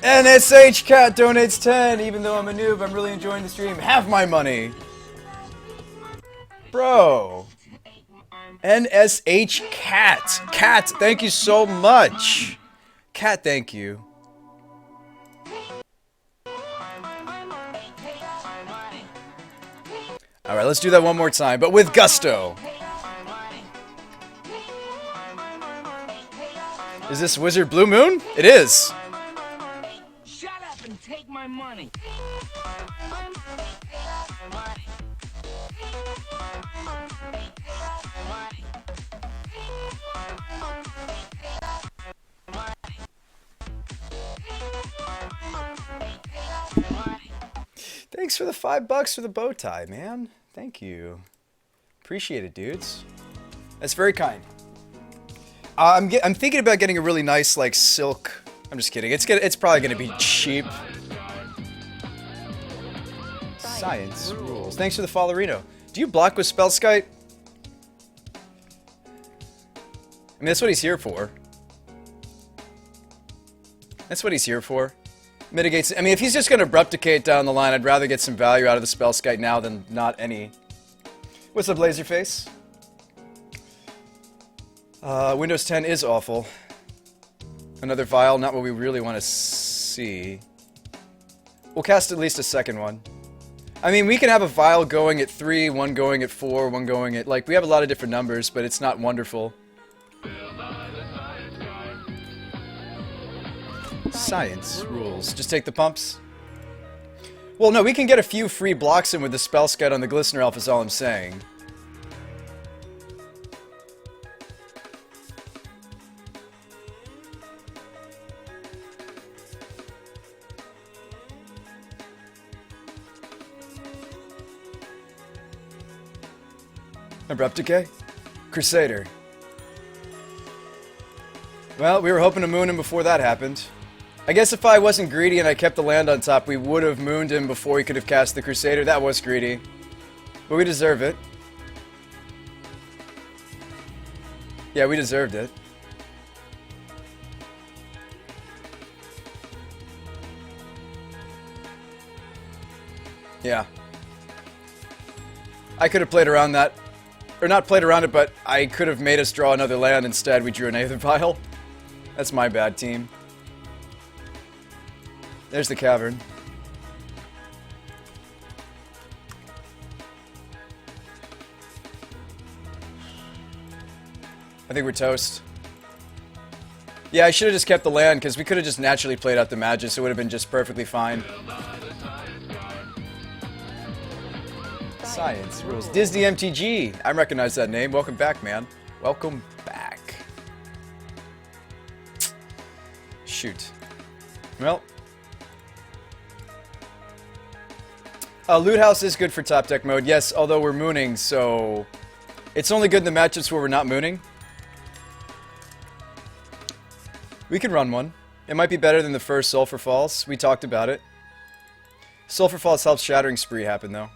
NSH Cat donates 10. Even though I'm a noob, I'm really enjoying the stream. Have my money. Bro. NSH Cat. Cat, thank you so much. Cat, thank you. Alright, let's do that one more time, but with gusto. Is this Wizard Blue Moon? It is. Shut up and take my money. Thanks for the $5 for the bow tie, man. Thank you. Appreciate it, dudes. That's very kind. I'm thinking about getting a really nice, like, silk. I'm just kidding. It's probably gonna be cheap. Science rules. Thanks for the follow, Reno. Do you block with Spellskite? I mean, that's what he's here for. That's what he's here for. Mitigates. I mean, if he's just gonna Abrupticate down the line, I'd rather get some value out of the Spellskite now than not any. What's up, Laserface? Windows 10 is awful. Another vial, not what we really want to see. We'll cast at least a second one. I mean, we can have a vial going at 3, one going at 4, one going at... Like, we have a lot of different numbers, but it's not wonderful. Science rules. Just take the pumps? Well, no, we can get a few free blocks in with the Spellskite on the Glistener Elf is all I'm saying. Abrupticate? Crusader. Well, we were hoping to moon him before that happened. I guess if I wasn't greedy and I kept the land on top, we would have mooned him before he could have cast the Crusader. That was greedy. But we deserve it. Yeah, we deserved it. Yeah. I could have played around that. Or not played around it, but I could have made us draw another land. Instead, we drew an Aether Vial. That's my bad, team. There's the cavern. I think we're toast. Yeah, I should have just kept the land, because we could have just naturally played out the Magus. It would have been just perfectly fine. Science rules. Disney MTG. I recognize that name. Welcome back, man. Welcome back. Shoot. Well. Loot House is good for top deck mode. Yes, although we're mooning, so... It's only good in the matchups where we're not mooning. We can run one. It might be better than the first Sulphur Falls. We talked about it. Sulphur Falls helps Shattering Spree happen, though.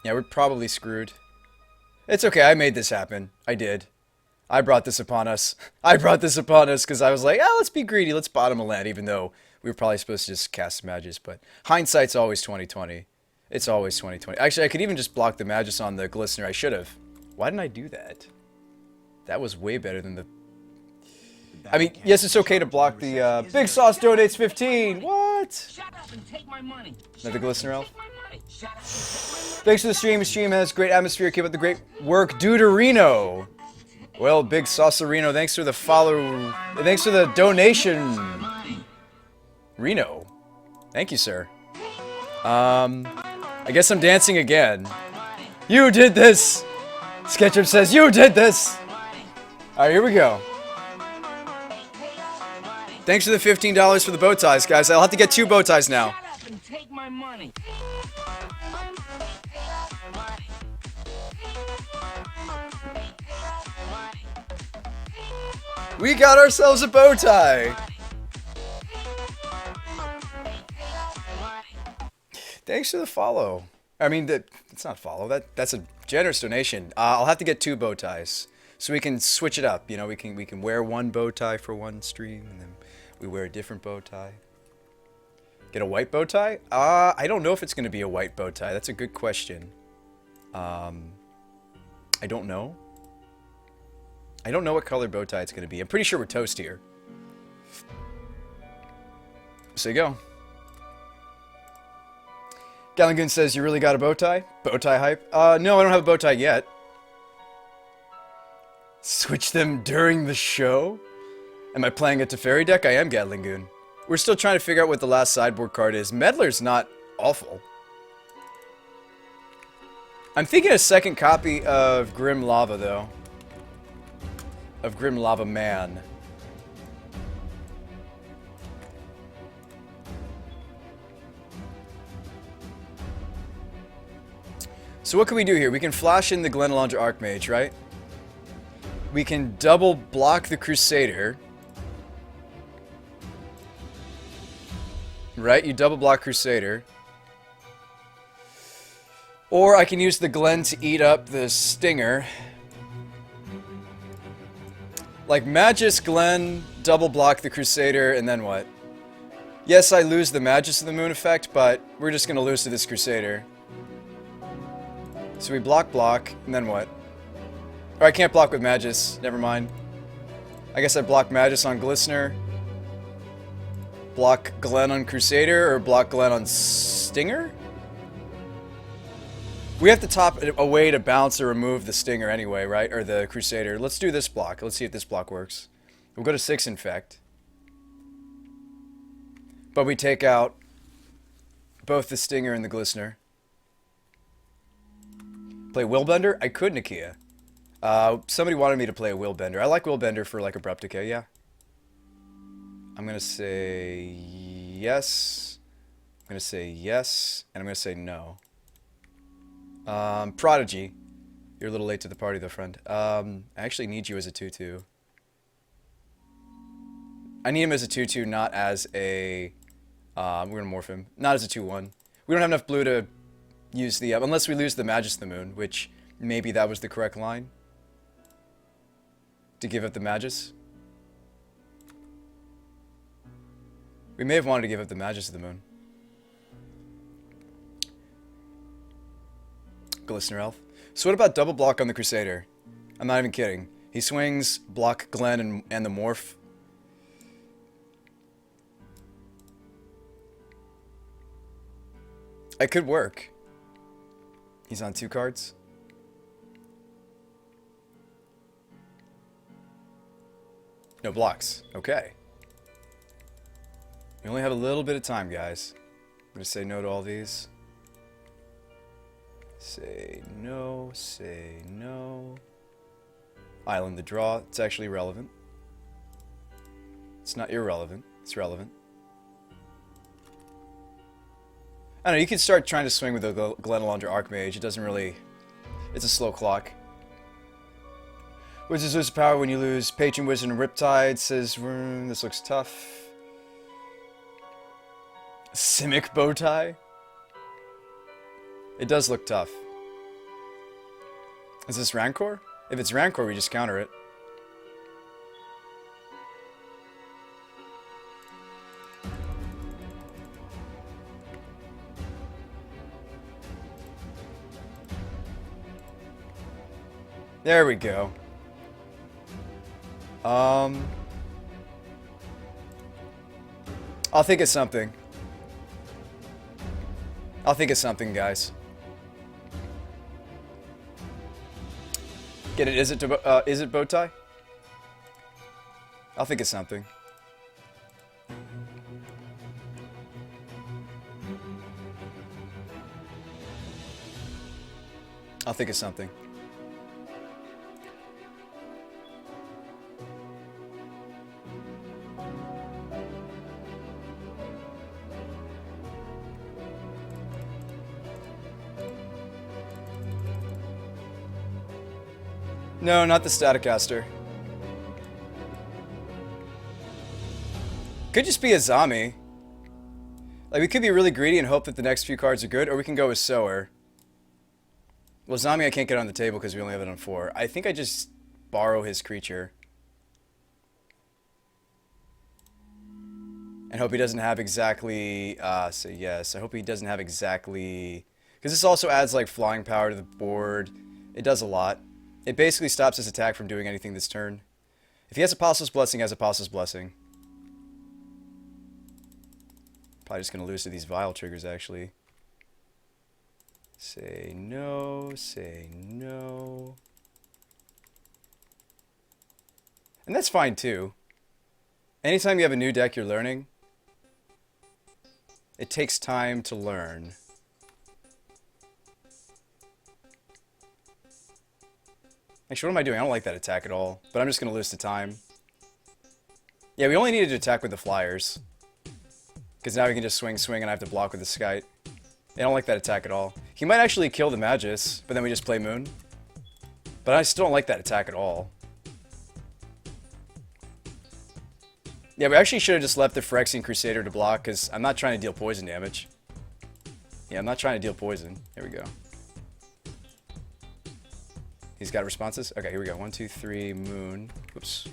Yeah, we're probably screwed. It's okay, I made this happen. I did. I brought this upon us. I brought this upon us because I was like, let's be greedy, let's bottom a land, even though we were probably supposed to just cast Magus, but hindsight's always 20/20. It's always 20/20. Actually, I could even just block the Magus on the Glistener. I should have. Why didn't I do that? That was way better than the... I mean, yes, it's okay to block the, Big Sauce donates 15! What? Shut up and take my money. Another Glistener Elf? Shut up. Thanks for the stream. The stream has great atmosphere. Keep up the great work. Deuterino. Well, Big Saucerino, thanks for the follow. Thanks for the donation. Reno. Thank you, sir. I guess I'm dancing again. You did this! Sketchup says, you did this! Alright, here we go. Thanks for the $15 for the bow ties, guys. I'll have to get 2 bow ties now. Shut up and take my money. We got ourselves a bow tie! Thanks for the follow. I mean, it's not follow. That's a generous donation. I'll have to get 2 bow ties, so we can switch it up. You know, we can wear one bow tie for one stream, and then We wear a different bow tie. Get a white bow tie? I don't know if it's going to be a white bow tie. That's a good question. I don't know. I don't know what color bow tie it's going to be. I'm pretty sure we're toast here. So you go. Galangoon says, you really got a bow tie? Bow tie hype? No, I don't have a bow tie yet. Switch them during the show? Am I playing a Teferi deck? I am, Gatlingoon. We're still trying to figure out what the last sideboard card is. Meddler's not awful. I'm thinking a second copy of Grim Lava, though. Of Grim Lava Man. So what can we do here? We can flash in the Glenalandra Archmage, right? We can double block the Crusader. Right? You double block Crusader. Or I can use the Glen to eat up the Stinger. Like Magus, Glen, double block the Crusader, and then what? Yes, I lose the Magus of the Moon effect, but we're just gonna lose to this Crusader. So we block, and then what? Or I can't block with Magus, never mind. I guess I block Magus on Glistener. Block Glen on Crusader, or block Glen on Stinger? We have to top a way to bounce or remove the Stinger anyway, right? Or the Crusader. Let's do this block. Let's see if this block works. We'll go to 6 Infect. But we take out both the Stinger and the Glistener. Play Willbender? I could, Nakia. Somebody wanted me to play a Willbender. I like Willbender for like Abrupt Decay, yeah. I'm gonna say yes. I'm gonna say yes, and I'm gonna say no. Prodigy. You're a little late to the party though, friend. I actually need you as a 2-2. I need him as a 2-2, not as a... we're gonna morph him. Not as a 2-1. We don't have enough blue to use the... unless we lose the Magus of the Moon, which maybe that was the correct line. To give up the Magus. We may have wanted to give up the Magus of the Moon. Glistener Elf. So what about double block on the Crusader? I'm not even kidding. He swings, block Glen and the Morph. It could work. He's on 2 cards. No blocks. Okay. We only have a little bit of time, guys. I'm going to say no to all these. Say no, say no. Island the draw. It's actually relevant. It's not irrelevant. It's relevant. I don't know, you can start trying to swing with the Glenalandra Archmage. It doesn't really... It's a slow clock. Wizards lose power when you lose Patron Wizard and Riptide. Says, this looks tough. Simic Bowtie? It does look tough. Is this Rancor? If it's Rancor, we just counter it. There we go. I'll think of something. I'll think of something, guys. Get it? Is it Bowtie? I'll think of something. I'll think of something. No, not the Staticaster. Could just be a Zami. Like, we could be really greedy and hope that the next few cards are good, or we can go with Sower. Well, Zami I can't get on the table because we only have it on 4. I think I just borrow his creature. And hope he doesn't have exactly, say yes. I hope he doesn't have exactly, because this also adds like flying power to the board. It does a lot. It basically stops his attack from doing anything this turn. If he has Apostle's Blessing, he has Apostle's Blessing. Probably just going to lose to these Vile triggers, actually. Say no, say no. And that's fine, too. Anytime you have a new deck you're learning, it takes time to learn. Actually, what am I doing? I don't like that attack at all, but I'm just going to lose to time. Yeah, we only needed to attack with the flyers. Because now we can just swing, and I have to block with the Skite. I don't like that attack at all. He might actually kill the Magus, but then we just play Moon. But I still don't like that attack at all. Yeah, we actually should have just left the Phyrexian Crusader to block, because I'm not trying to deal poison damage. Yeah, I'm not trying to deal poison. Here we go. He's got responses? Okay, here we go. 1, 2, 3, Moon. Whoops.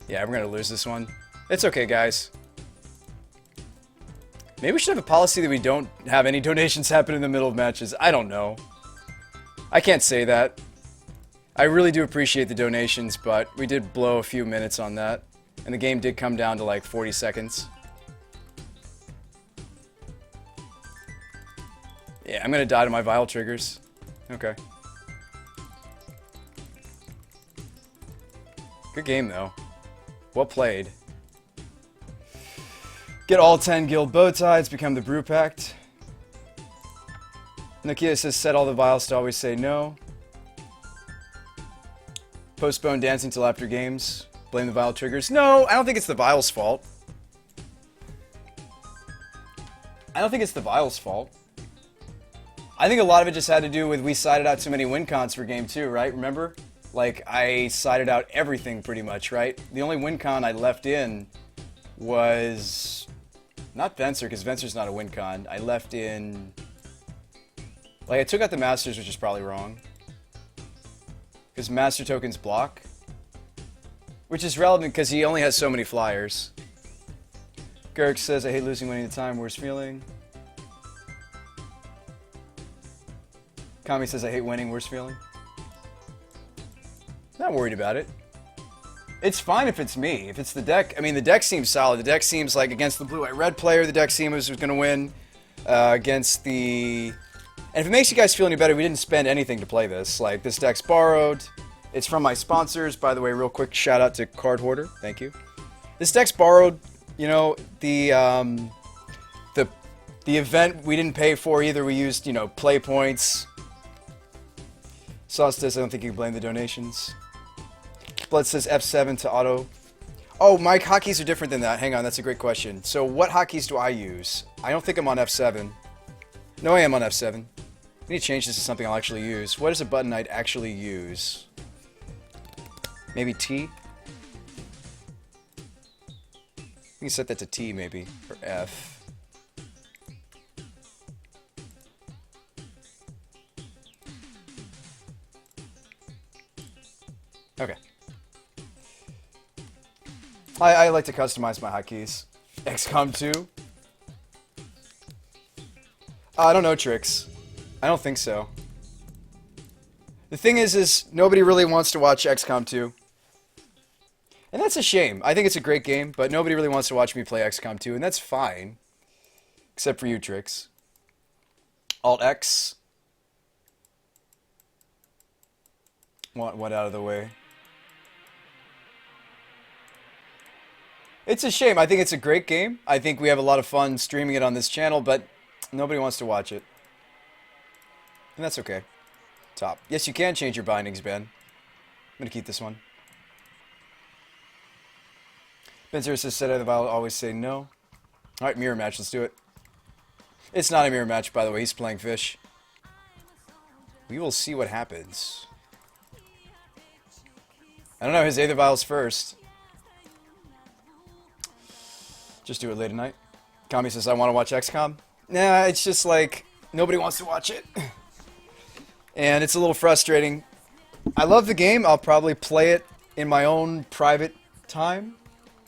Yeah, we're going to lose this one. It's okay, guys. Maybe we should have a policy that we don't have any donations happen in the middle of matches. I don't know. I can't say that. I really do appreciate the donations, but we did blow a few minutes on that. And the game did come down to like 40 seconds. Yeah, I'm going to die to my Vile triggers. Okay. Good game, though. Well played. Get all 10 guild bow ties, become the Brew Pact. Nokia says set all the vials to always say no. Postpone dancing till after games. Blame the Vile triggers. No, I don't think it's the Vile's fault. I don't think it's the Vile's fault. I think a lot of it just had to do with we sided out too many win cons for game 2, right? Remember? Like, I sided out everything pretty much, right? The only win con I left in was not Venser, because Venser's not a win con. I left in... Like, I took out the Masters, which is probably wrong. Because Master tokens block. Which is relevant because he only has so many flyers. Gerg says, I hate losing winning the time, worst feeling. Kami says, I hate winning, worst feeling. Not worried about it. It's fine if it's me. If it's the deck, I mean, the deck seems solid. The deck seems like against the blue-white-red player, the deck seems was going to win. Against the... And if it makes you guys feel any better, we didn't spend anything to play this. Like, this deck's borrowed. It's from my sponsors. By the way, real quick shout out to Card Hoarder. Thank you. This deck's borrowed. You know, the event we didn't pay for either. We used, you know, play points. Sauce says, I don't think you can blame the donations. Blood says F7 to auto. Oh, my hotkeys are different than that. Hang on, that's a great question. So what hotkeys do I use? I don't think I'm on F7. No, I am on F7. I need to change this to something I'll actually use. What is a button I'd actually use? Maybe T? We can set that to T, maybe. Or F. Okay. I like to customize my hotkeys. XCOM 2? I don't know, Tricks. I don't think so. The thing is nobody really wants to watch XCOM 2. And that's a shame. I think it's a great game, but nobody really wants to watch me play XCOM 2, and that's fine. Except for you, Tricks. Alt-X. Want one out of the way. It's a shame. I think it's a great game. I think we have a lot of fun streaming it on this channel, but nobody wants to watch it. And that's okay. Top. Yes, you can change your bindings, Ben. I'm going to keep this one. Benzer said I'll always say no. Alright, mirror match. Let's do it. It's not a mirror match, by the way. He's playing fish. We will see what happens. I don't know. His Aether Vial's first. Just do it late at night. Kami says, I want to watch XCOM. Nah, it's just like, nobody wants to watch it. And it's a little frustrating. I love the game. I'll probably play it in my own private time.